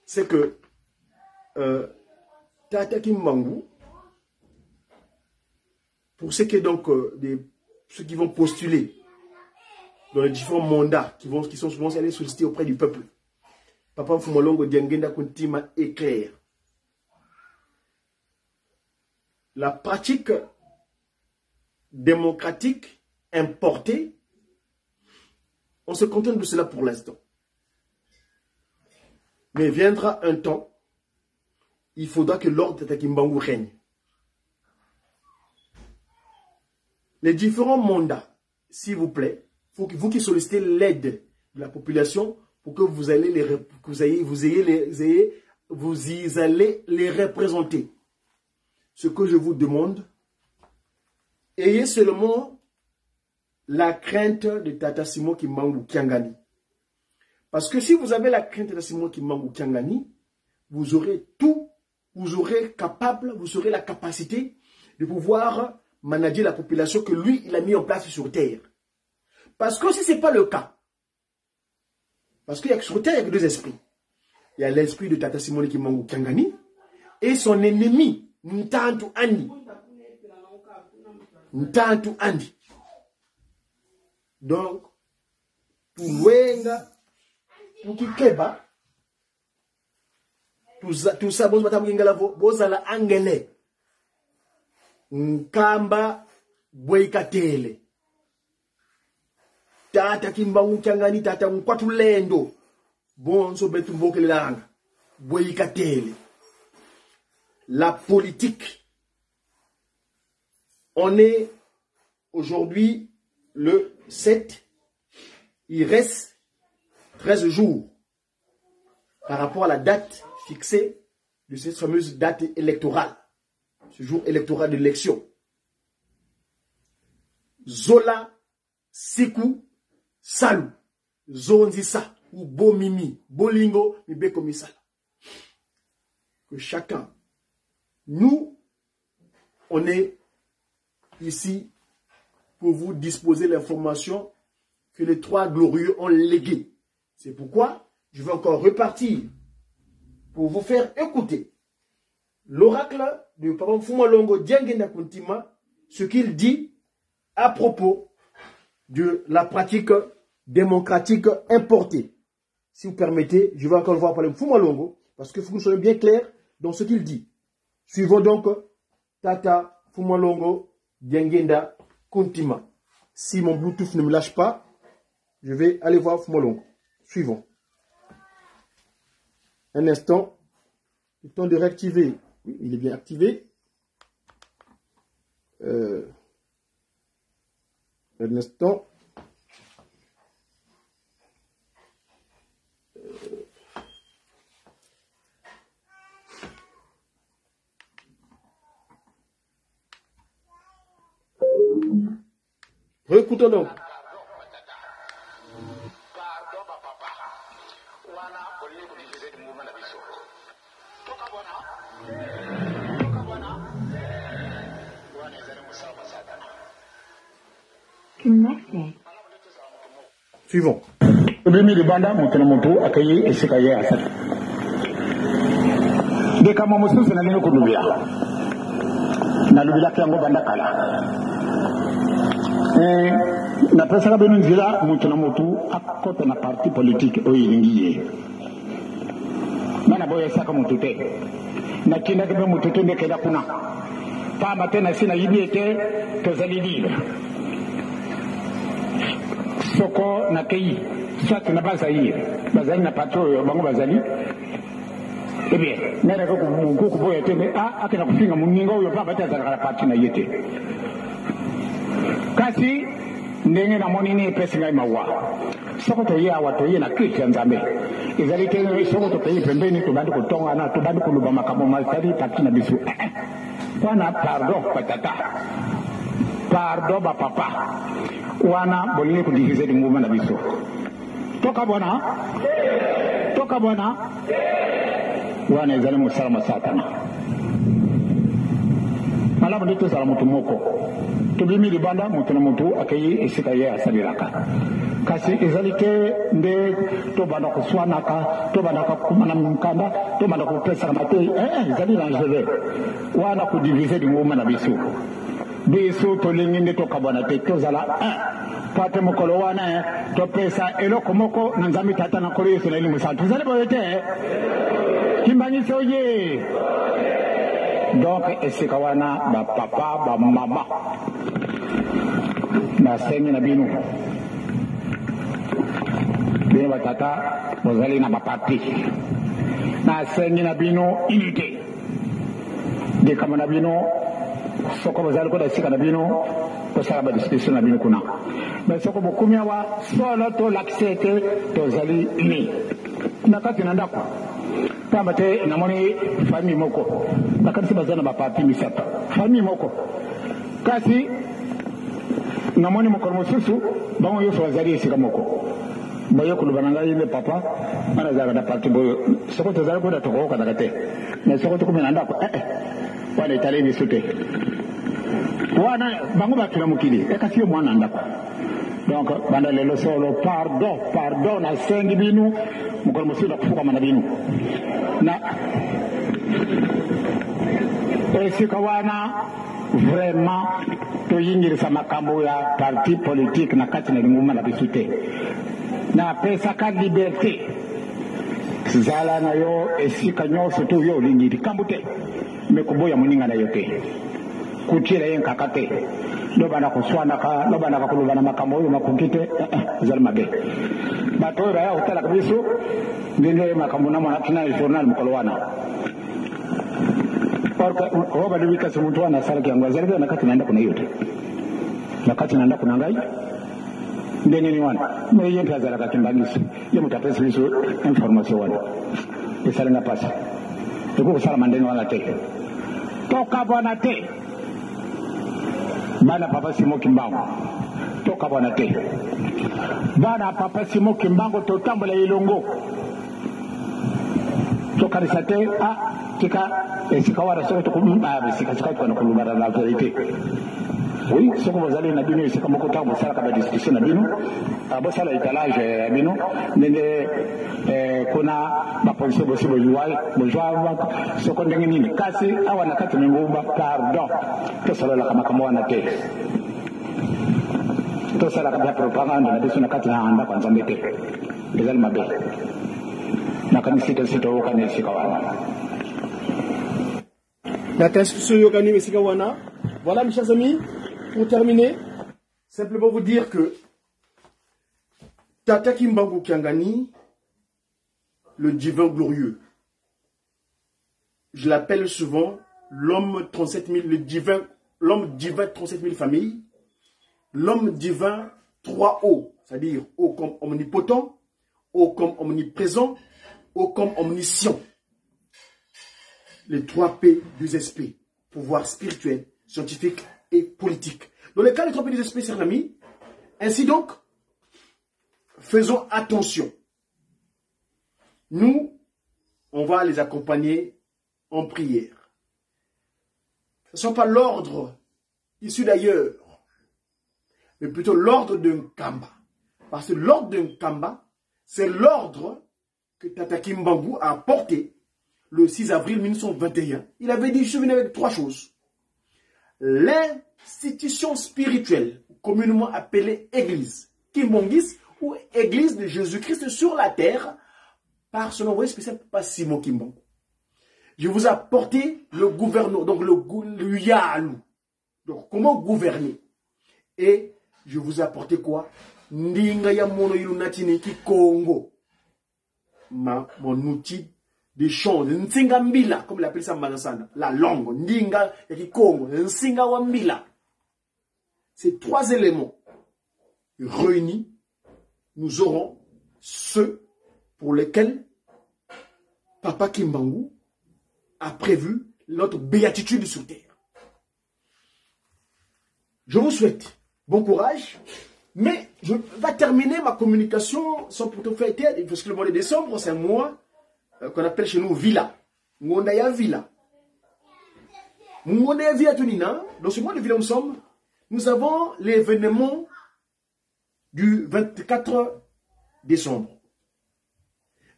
c'est que Tata Kimbangu, pour ceux qui, donc, ceux qui vont postuler dans les différents mandats qui sont souvent allés solliciter auprès du peuple, Papa Mfumolongo Diangenda Kuntima est clair. La pratique démocratique importée, on se contente de cela pour l'instant. Mais viendra un temps, il faudra que l'ordre de Kimbangu règne. Les différents mandats, s'il vous plaît, faut que vous qui sollicitez l'aide de la population pour que vous allez les représenter. Ce que je vous demande, ayez seulement la crainte de Tata Simon Kimbangu Kiangani. Parce que si vous avez la crainte de Tata Simon Kimbangu Kiangani, vous aurez tout, vous serez la capacité de pouvoir manager la population que lui, il a mis en place sur terre. Parce que si ce n'est pas le cas, parce qu'il y a sur terre, il y a que deux esprits. Il y a l'esprit de Tata Simon Kimbangu Kiangani et son ennemi, Ntantu Andi. Ntantu Andi. Donc, pour Wenga, pour Kikeba, tout ça, bon, bozala angele. Nkamba Boikatele. Tata Kimbangu Kiangani, Tata Nkwatulendo. Bon, so betu mbokele langa. Boikatele. La politique. On est aujourd'hui le 7. Il reste 13 jours par rapport à la date fixée de cette fameuse date électorale. Ce jour électoral de l'élection. Zola, Siku, Salu, Zonzisa, ou Bomimi, Bolingo, Mibekomisala. Que chacun, nous, on est ici pour vous disposer l'information que les trois glorieux ont léguée. C'est pourquoi je vais encore repartir pour vous faire écouter l'oracle de Papa Mfumolongo Diangenda Kuntima, ce qu'il dit à propos de la pratique démocratique importée. Si vous permettez, je vais encore voir parler Mfumolongo, parce que vous soyez bien clair dans ce qu'il dit. Suivons donc Tata Mfumolongo Diangenda Kuntima. Si mon Bluetooth ne me lâche pas, je vais aller voir Mfumolongo. Suivons. Un instant. Le temps de réactiver. Oui, il est bien activé. Un instant. Réécoutons donc. Suivons. Bimi de banda mutuna mutu akayi esika ye asa. De kama mususu na nino kulubia. Na lubila kyango banda kala. na pesa benu nzila mutu na mutu akota na parti politique oyilingiye mana boye saka mutu te na kinda ke mutu te ndekela kuna pamba tena sina yibiete tozali libre soko na kei soit na bazali na pato bango bazali bien nere ko ku boye te akena kufinga muninga uyo pamba tena kala parti na yete kasi ndenge na monini pesi ngai mawa soko to ya wato ye na Christian Nzambe ezali te soko to pei pembeni to bandi kutonga na to bandi kuluba makamo maltari parti na bisu wana pardon patata pardon ba papa wana bolini ku diviser nguma na bisu toka bona wana ezali musala satana malamu ndito sala mutu moko tubimi libanda mutu na mutu akayi esika ye asaliraka kasi ezalite nde to banda kuswanaka to banda kumana mkanda to banda kupesa mate ezali dangereux wana ku diviser nguma na biso to linginde to kabona te to zala pate mokolo wana to pesa eloko moko na nzambi tata na kolo yesu na elimu santu zali boyete kimbanyi soye donc esika wana ba papa ba mama na sengi na binu bino batata bozali na baparti na sengi na bino unité de kama na bino soko bozali ko da sika na bino ko sala ba discussion na bino kuna mais soko bokumia wa solo to l'accepter to zali ni na kati na ndako pamba te namoni famille moko bakati bazana ba papi misata famille moko kasi namoni moko mosusu bango yo fazali esika moko bayo kulubana ngai le papa mana zaka da parti boyo soko to zali ko da toko ka dakate mais soko to kumina ndako wala itale ni sute wana bango bakira mukili kasi yo mwana ndako donc banda lelo solo pardon na sengi binu moko mosusu da kufuka mana binu na esika wana vraiment to yingirisa makambo ya parti politique na kati na linguma na bisute na pesa ka liberté zala na yo esika nyonso to yo lingiri kambute mekuboya muninga na yote kutira yen kakate do bana kuswana ka do bana kulubana makambo yo makukite zalma be bato ya hotela kabiso ndenge makambo na mwana kina journal mkolwana porka roba de wika sumuntu wana sarki yangu zalbe na kati naenda kuna yote na kati naenda kuna ngai ndenge ni wana mwe yente azala katimbangiso ye mutapesa biso information wana esala na pasa eko sala mandenge wana te toka bwana te bana papa Simo Kimbangu toka bwana te bana papa Simo Kimbangu to tambola ilongo toka risate tika esikawara soko to kumba esikasika to kulubara la autorité oui soko bazali na bino esika moko tambo sala ka discussion na bino abo sala étalage bino ndenge kuna ba police bosi bojwa soko ndenge nini kasi awana kati ngumba pardon to sala kama kama wana te to sala ka propaganda na biso na kati na anda kwanza mbete bezali mabe na kanisa sito kana sikawana la constitution yokani mesikawana. Voilà mes chers amis, pour terminer, simplement vous dire que Tata Kimbangu Kiangani, le divin glorieux, je l'appelle souvent l'homme 37 000, l'homme divin 37 000 familles, l'homme divin 3 O, c'est-à-dire O comme omnipotent, O comme omniprésent, O comme omniscient. Les 3 P du SP, pouvoir spirituel, scientifique et politique. Dans le cas des 3 P du SP, chers amis, ainsi donc, faisons attention. Nous, on va les accompagner en prière. Ce ne sont pas l'ordre issu d'ailleurs, mais plutôt l'ordre d'un Kamba. Parce que l'ordre d'un Kamba, c'est l'ordre que Tata Kimbangu a apporté le 6 avril 1921. Il avait dit, je venais avec 3 choses. l'institution spirituelle, communément appelée Église, Kimbongis, ou Église de Jésus-Christ sur la terre, par son envoyé spécial, Papa Simon Kimbangu. Je vous ai apporté le gouvernement, donc le Yalou. Donc, comment gouverner? Et je vous ai apporté quoi? Ndinga ya mono yunatini ki Congo. Mon outil de chant, Nsinga Mbila, comme il appelle ça Manasana, la langue, Ndinga ya ki Congo, Nsinga wa Mbila. Ces trois éléments réunis, nous aurons ceux pour lesquels Papa Kimbangu a prévu notre béatitude sur terre. Je vous souhaite bon courage, mais je vais terminer ma communication sans pour te faire tête, parce que le mois de décembre, c'est un mois qu'on appelle chez nous Villa. Ngondaya Villa. Ngondaya Villa Tunina, dans ce mois de Villa, nous avons l'événement du 24 décembre.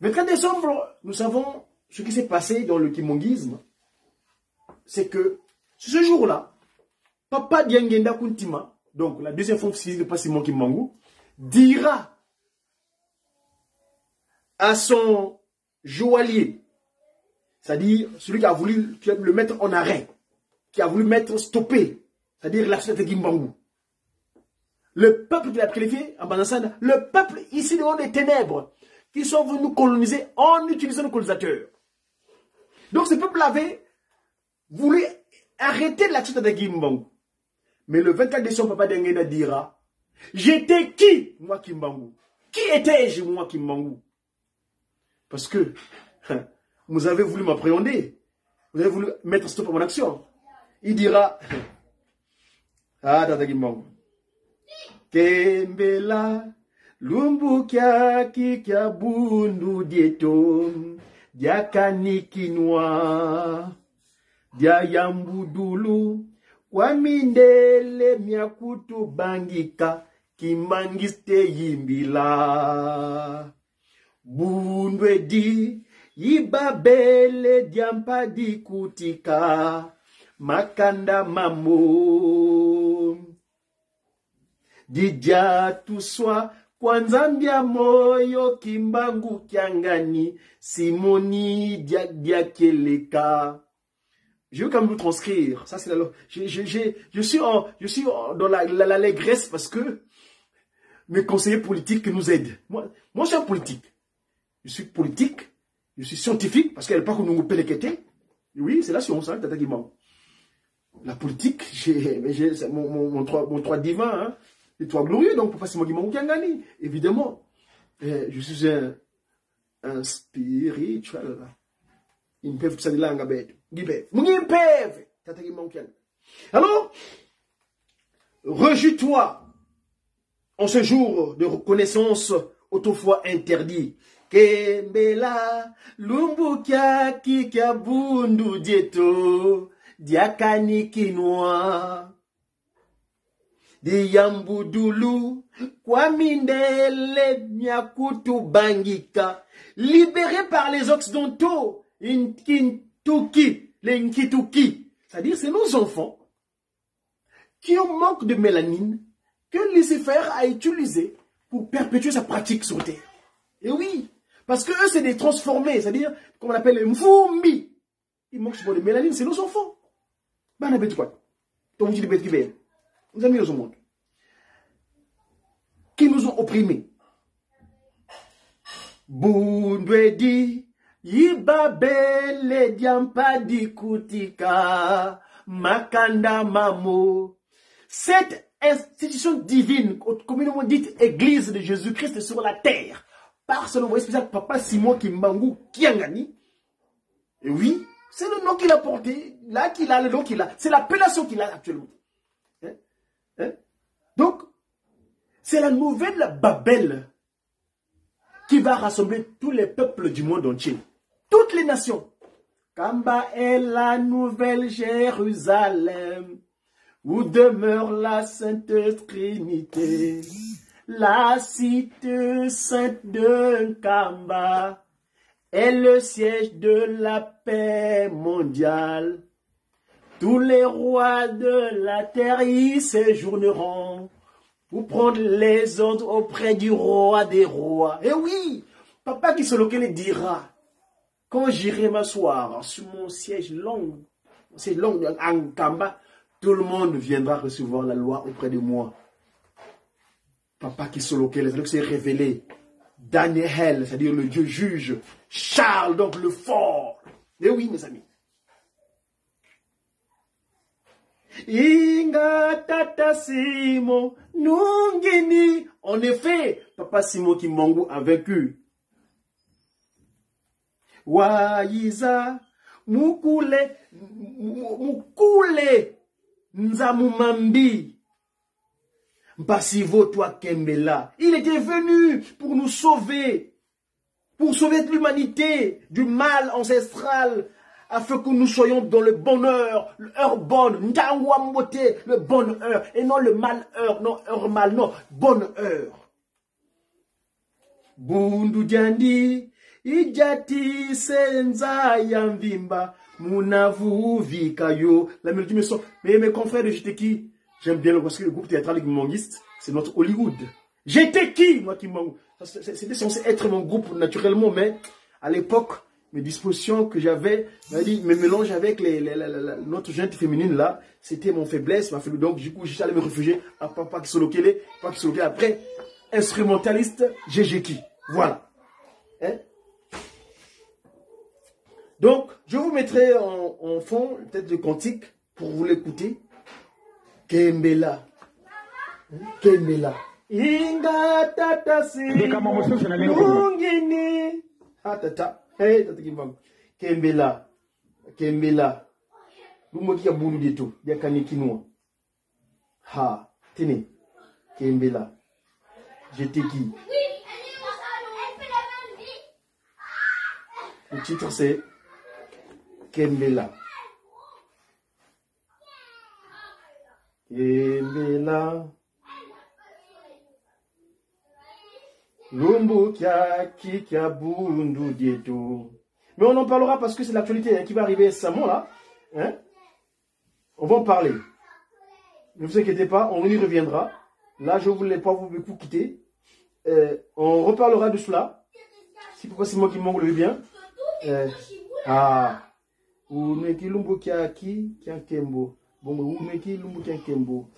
24 décembre, nous savons ce qui s'est passé dans le kimongisme. C'est que ce jour-là, Papa Diangenda Kuntima, donc la deuxième forme physique de Papa Simon Kimbangu, dira à son joaillier, c'est-à-dire celui qui a voulu le mettre en arrêt, qui a voulu mettre stoppé, c'est-à-dire la société Kimbangu. Le peuple qui l'a qualifié en Banasana, le peuple ici dehors des ténèbres, qui sont venus coloniser en utilisant le colonisateur. Donc ce peuple avait voulu arrêter l'action de Kimbangu. Mais le 24 décembre, Papa Dengena dira, j'étais qui, moi Kimbangu? Qui étais-je, moi Kimbangu? Parce que vous avez voulu m'appréhender. Vous avez voulu mettre stop à mon action. Il dira, ah, Tata Kimbangu, Kembela, lumbu kya kya bundu dieto, dia kanikinwa, dia yambudulu, kwa mindele miakutu bangika, kimangiste yimbila. Bundwe di, yibabele diampa di kutika, makanda mamo. Didia tuswa, kwanzambia moyo Kimbangu kiangani, simoni dia keleka. Je veux quand même vous transcrire. Ça, c'est la... Je suis dans l'allégresse parce que mes conseillers politiques nous aident. Moi, je suis un politique. Je suis politique. Je suis scientifique parce qu'elle n'est pas comme nous péléqueté. Oui, c'est la science, hein, Tata Kimbangu. La politique, j'ai mon droit divin, hein, les trois glorieux, donc Papa Simon Kimbangu Kiangani. Évidemment, je suis un spirituel. Alors, rejus-toi en ce jour de reconnaissance autrefois interdit. Kembela, lumbukia kika bundu dieto, diakani kinwa, diyambudulu, kwa mindele nyakutu bangika, libéré par les occidentaux. Nkituki, les Nkituki, c'est-à-dire c'est nos enfants qui ont manque de mélanine que Lucifer a utilisé pour perpétuer sa pratique sur terre. Et oui, parce que eux c'est des transformés, c'est-à-dire qu'on appelle les Mvumbi. Ils manquent de mélanine, c'est nos enfants. Ben on a quoi? Donc vous dites qui nous a mis au monde, qui nous ont opprimés. Bundwedi. Yibabele diampa di kutika, makanda mamo. Cette institution divine, communément dite Église de Jésus-Christ sur la terre, par son envoyé spécial Papa Simon Kimbangu Kiangani. Et oui, c'est le nom qu'il a porté, là qu'il a, le nom qu'il a, c'est l'appellation qu'il a actuellement. Donc, c'est la nouvelle Babel qui va rassembler tous les peuples du monde entier. Toutes les nations. Kamba est la nouvelle Jérusalem, où demeure la Sainte Trinité, la cité sainte de Kamba est le siège de la paix mondiale. Tous les rois de la terre y séjourneront pour prendre les ordres auprès du roi des rois. Eh oui, Papa Kisolokele dira, quand j'irai m'asseoir sur mon siège long en Kamba, tout le monde viendra recevoir la loi auprès de moi. Papa Kisolokele, c'est révélé. Daniel, c'est-à-dire le Dieu juge. Charles, donc le fort. Eh oui, mes amis. Inga tata Simon Nungini. En effet, Papa Simon Kimbangu a vaincu. Waiza Mukule Nzamumambi. Mpasivo toi Kembela. Il était venu pour nous sauver. Pour sauver l'humanité du mal ancestral. Afin que nous soyons dans le bonheur, l'heure bonne, le bonheur, et non le malheur, non heure mal, non, bonne heure. Bundu Djandi, Ijati Senza Yamvimba, Munavu Vikayo. La mélodie me sort. Mais mes confrères de J'étais qui? J'aime bien parce que le groupe théâtral Kimbanguiste, c'est notre Hollywood. J'étais qui, moi Kimbangu? C'était censé être mon groupe naturellement, mais à l'époque, mes dispositions que j'avais, mes mélanges avec notre gente féminine là, c'était mon faiblesse, ma faiblesse. Donc du coup, j'allais me réfugier à Papa Kisolokele, après, instrumentaliste Jejeki. Voilà. Hein? Donc, je vous mettrai en fond, peut-être le cantique, pour vous l'écouter. Kembela. Kembela. Inga tata si. Mungini. Ah tata. Hey, tata Kimbangu. Kembela. Kembela. Lumoki ya bulu dito. Ya kanikinwa. Ha. Tene. Kembela. J'étais qui? Le titre c'est Kembela. Kembela. Lumbu kia bundu dieto. Mais on en parlera parce que c'est l'actualité qui va arriver récemment là. Hein? On va en parler. Ne vous inquiétez pas, on y reviendra. Là, je ne voulais pas vous quitter. On reparlera de cela. Si pourquoi c'est moi qui m'en le bien. Umeki lumbu kia kembo. Bon, umeki lumbu kia kembo.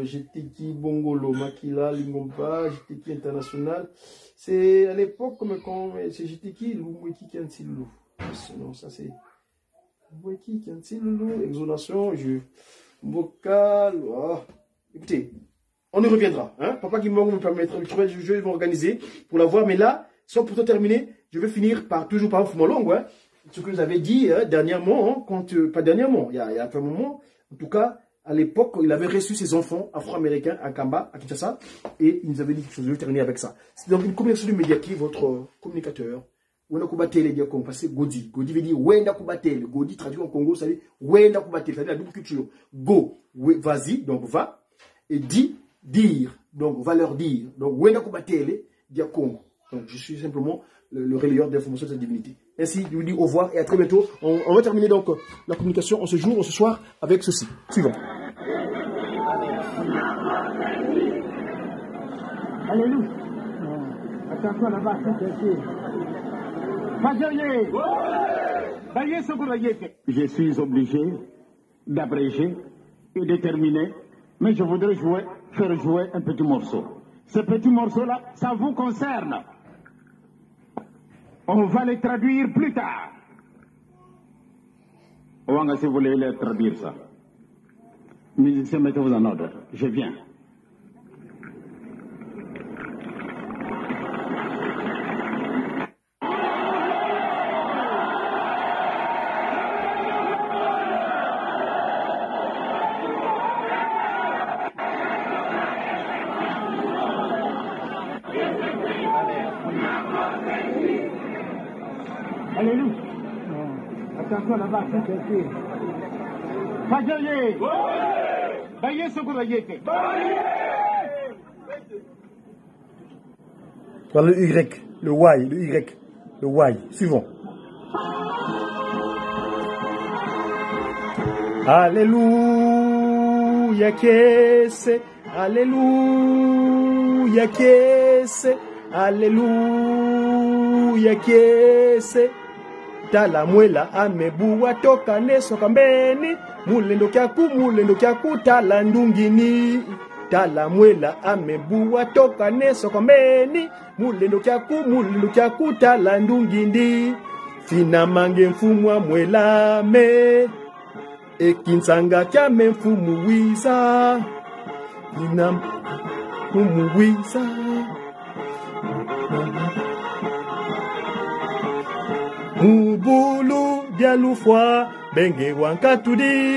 J'étais qui Bongolo, Makila, Lingomba, j'étais qui international. C'est à l'époque, quand c'est j'étais qui Lumweki Kansilou. Non, ça c'est Lumweki Kansilou, exonation, vocal. Oh. Écoutez, on y reviendra. Hein? Papa Kimbangu me permettra, je vais m'organiser pour la voir, mais là, sans pourtant terminer, je vais finir par toujours par un fumant long. Hein? Ce que vous avez dit dernièrement, hein, pas dernièrement, il y a un moment, en tout cas. À l'époque, il avait reçu ses enfants afro-américains à Kamba, à Kinshasa, et il nous avait dit quelque chose. Je vais terminer avec ça. C'est donc une communication du Mediaki, votre communicateur. Wenda Kubatele dit qu'on passe Godi. Godi veut dire Wenda Kubatele. Godi traduit en Congo, ça veut dire Wenda Kubatele. Ça veut dire la double culture. Go, vas-y, donc va. Et dis, dire. Donc va leur dire. Donc Wenda Kubatele dit Congo. Donc je suis simplement le relayeur d'informations de cette divinité. Ainsi, je vous dis au revoir et à très bientôt. On va terminer donc la communication en ce jour, ce soir, avec ceci. Suivant. Alléluia. Attention là-bas, je suis obligé d'abréger et de terminer, mais je voudrais faire jouer un petit morceau. Ce petit morceau-là, ça vous concerne. On va les traduire plus tard. Ouanga, si vous voulez les traduire ça. Musiciens, mettez-vous en ordre. Je viens. Alléluia. Attention là-bas, c'est Fajoye. Baye Sokourayete. Voilà le Y, le Y, le Y, le Y. Suivant. Alléluia kese, Alléluia kese, Alléluia kese. Tala mwela amebuwa toka neso kambeni, mulendo kyaku tala ndungini. Tala mwela amebuwa toka neso kambeni, mulendo kyaku tala ndungindi. Fina mange mfumwa mwela me, ekinsanga kyame mfumu wiza. Fina mfumu wiza. Mubulu dialufwa benge wankatudi.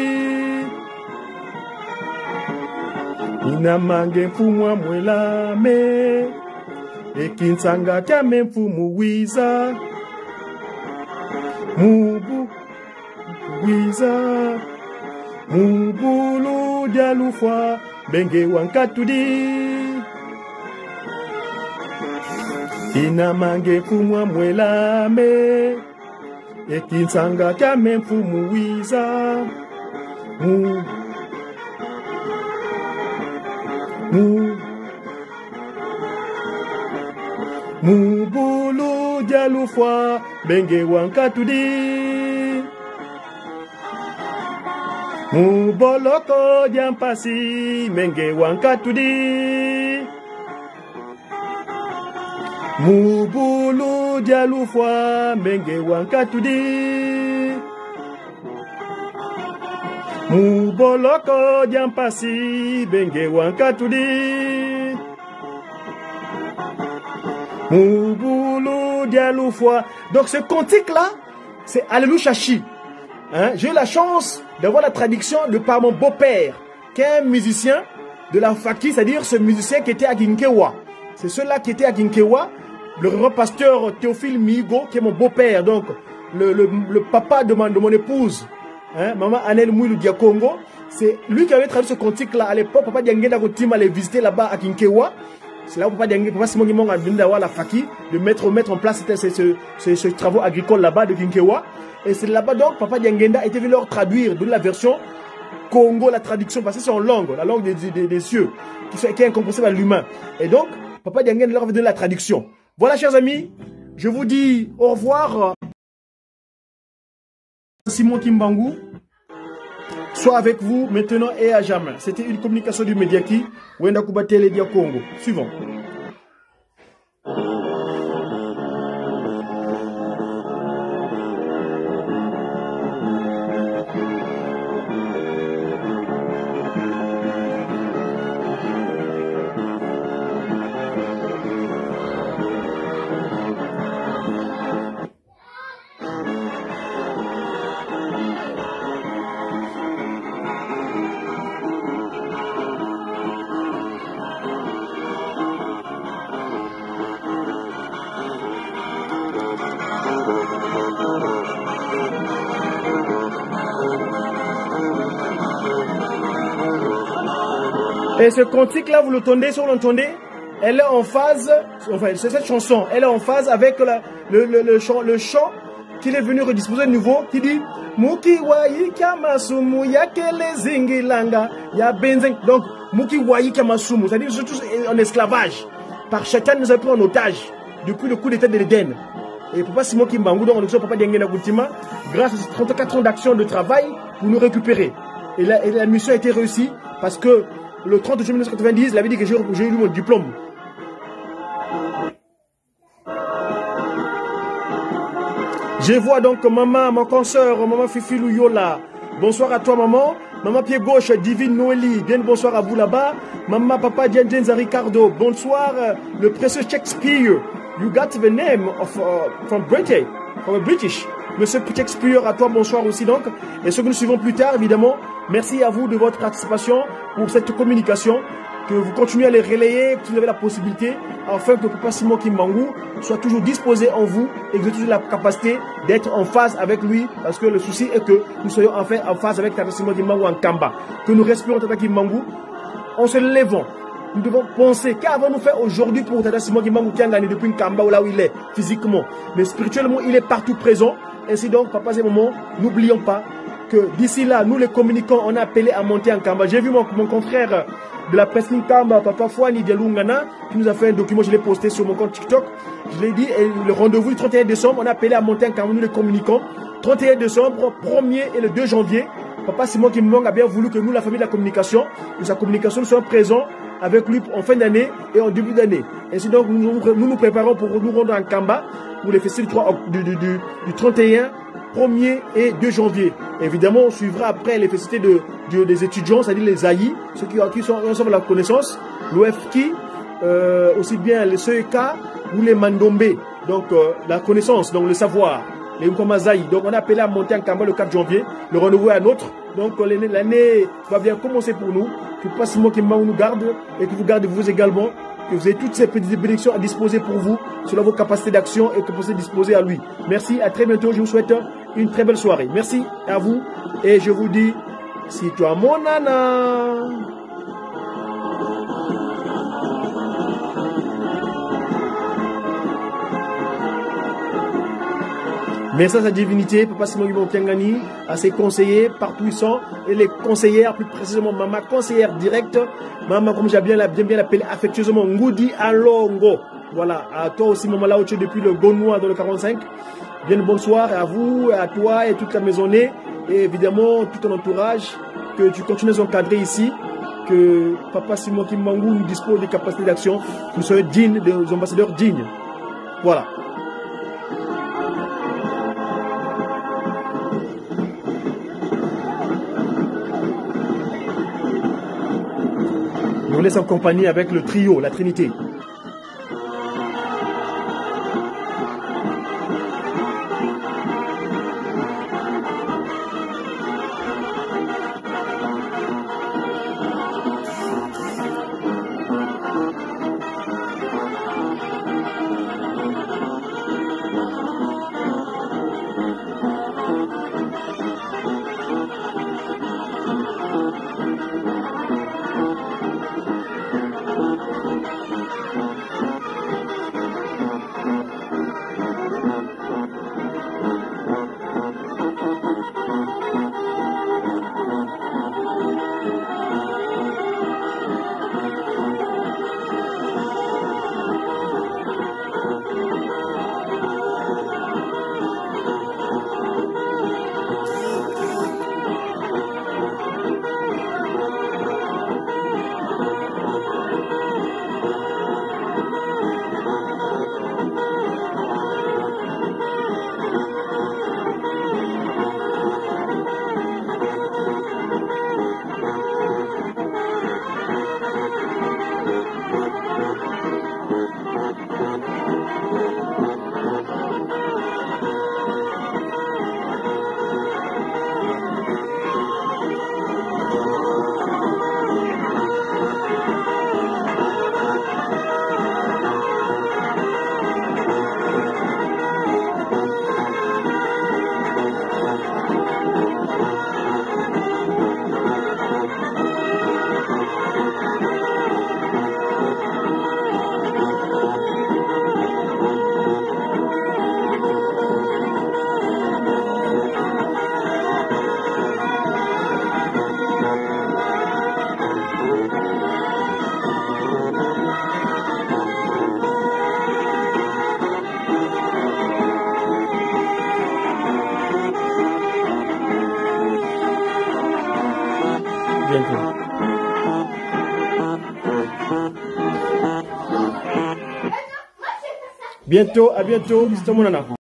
Ina mange mfumwa mwela me, ekinsanga kyame mfumu wiza. Mubu wiza. Mubulu dialufwa benge wankatudi. Ina mange mfumwa mwela me, ekinsanga kyame mfumu wiza. Mubulu dialufwa benge wankatudi. Muboloko diampasi menge wankatudi. Mubulu dialufwa menge wankatudi. Muboloko diampasi benge wankatudi. Mubulu dialufwa. Donc ce cantique-là, c'est Alléluia Chachi. Hein? J'ai eu la chance d'avoir la traduction de par mon beau-père, qui est un musicien de la Faki, c'est-à-dire ce musicien qui était à Ginkewa. C'est ceux-là qui étaient à Ginkewa. Le grand pasteur Théophile Migo, qui est mon beau-père, donc le papa de mon épouse, hein, maman Anel Mouilou Diakongo, c'est lui qui avait traduit ce cantique-là à l'époque. Papa Diangenda Kotim allait visiter là-bas à Ginkewa. C'est là où Papa Diangenda, Papa Simon Gimong a venu d'avoir la Faki, de mettre en place ces travaux agricoles là-bas de Ginkewa. Et c'est là-bas donc Papa Diangenda était venu leur traduire, donner la version Congo, la traduction, parce que c'est en langue, la langue des cieux, qui est incompréhensible à l'humain. Et donc, Papa Diangenda leur avait donné la traduction. Voilà, chers amis, je vous dis au revoir. Simon Kimbangu soit avec vous maintenant et à jamais. C'était une communication du Mediaki, Wenda Kubatele Dia Congo. Suivant. Et ce cantique-là, vous l'entendez, si vous l'entendez, elle est en phase, enfin, c'est cette chanson, elle est en phase avec le chant qu'il est venu redisposer de nouveau, qui dit Muki wayi kamasumu yakele zingilanga ya benzeng. Donc, Muki wayi kamasumu, c'est-à-dire que nous sommes tous en esclavage. Par Satan, nous avons pris en otage depuis le coup d'état de l'Éden. Et Papa Simon Kimbangu, donc, on Papa Diangenda Koutima, grâce à ces 34 ans d'action de travail, pour nous récupérer. Et la mission a été réussie parce que le 30 juin 1990, il avait dit que j'ai eu mon diplôme. Je vois donc maman, ma consoeur, maman Fifi Louyola. Bonsoir à toi maman. Maman pied gauche, Divine Noélie. Bien bonsoir à vous là-bas. Maman, papa, Jenza Ricardo. Bonsoir, le précieux Shakespeare. You got the name of from British. Monsieur Shakespeare, à toi bonsoir aussi donc. Et ceux que nous suivons plus tard, évidemment, merci à vous de votre participation pour cette communication. Que vous continuez à les relayer, que vous avez la possibilité, afin que Papa Simon Kimbangu soit toujours disposé en vous et que vous ayez toujours la capacité d'être en phase avec lui. Parce que le souci est que nous soyons en fait en phase avec Tata Simon Kimbangu en Kamba. Que nous respirons Tata Kimbangu en se levant. Nous devons penser qu'avons-nous fait aujourd'hui pour Tata Simon Kimbangu qui a gagné depuis une Kamba, là où il est physiquement. Mais spirituellement, il est partout présent. Ainsi donc, papa et maman, n'oublions pas d'ici là, nous les communicants, on a appelé à monter en Kamba. J'ai vu mon confrère de la presse Kamba, Papa Fouani Dialoungana, qui nous a fait un document, je l'ai posté sur mon compte TikTok. Je l'ai dit, et le rendez-vous du 31 décembre, on a appelé à monter en Kamba, nous les communicants. 31 décembre, 1er et le 2 janvier. Papa Simon Kimbang a bien voulu que nous, la famille de la communication, que sa communication, nous soyons présents avec lui en fin d'année et en début d'année. Ainsi donc, nous préparons pour nous rendre en Kamba pour les festivités du 31, 1er et 2 janvier. Évidemment, on suivra après les festivités des étudiants, c'est-à-dire les AI, ceux qui sont ensemble la connaissance, l'OFT, aussi bien les CEK ou les Mandombe. Donc, la connaissance, donc le savoir. Les Nkomazaï. Donc on a appelé à monter en Kamba le 4 janvier. Le renouveau est à nôtre. Donc l'année va bien commencer pour nous. Que Papa Simon Kimbang nous garde et que vous gardez vous également. Que vous ayez toutes ces petites bénédictions à disposer pour vous, selon vos capacités d'action et que vous puissiez disposer à lui. Merci, à très bientôt. Je vous souhaite une très belle soirée. Merci à vous. Et je vous dis, si toi mon nana. Merci à sa divinité, Papa Simon Kimbang, à ses conseillers, partout ils sont, et les conseillères, plus précisément maman conseillère directe, maman comme j'ai bien appelé affectueusement, Ngoudi Alongo. Voilà, à toi aussi maman là depuis le Gonois dans le 45. Bien le bonsoir à vous, à toi et toute la maisonnée, et évidemment tout ton entourage, que tu continues à encadrer ici, que Papa Simon Kimbang nous dispose des capacités d'action, que nous soyons dignes, des ambassadeurs dignes. Voilà. On laisse en compagnie avec le trio, la Trinité. Bientôt, à bientôt, c'est mon nana.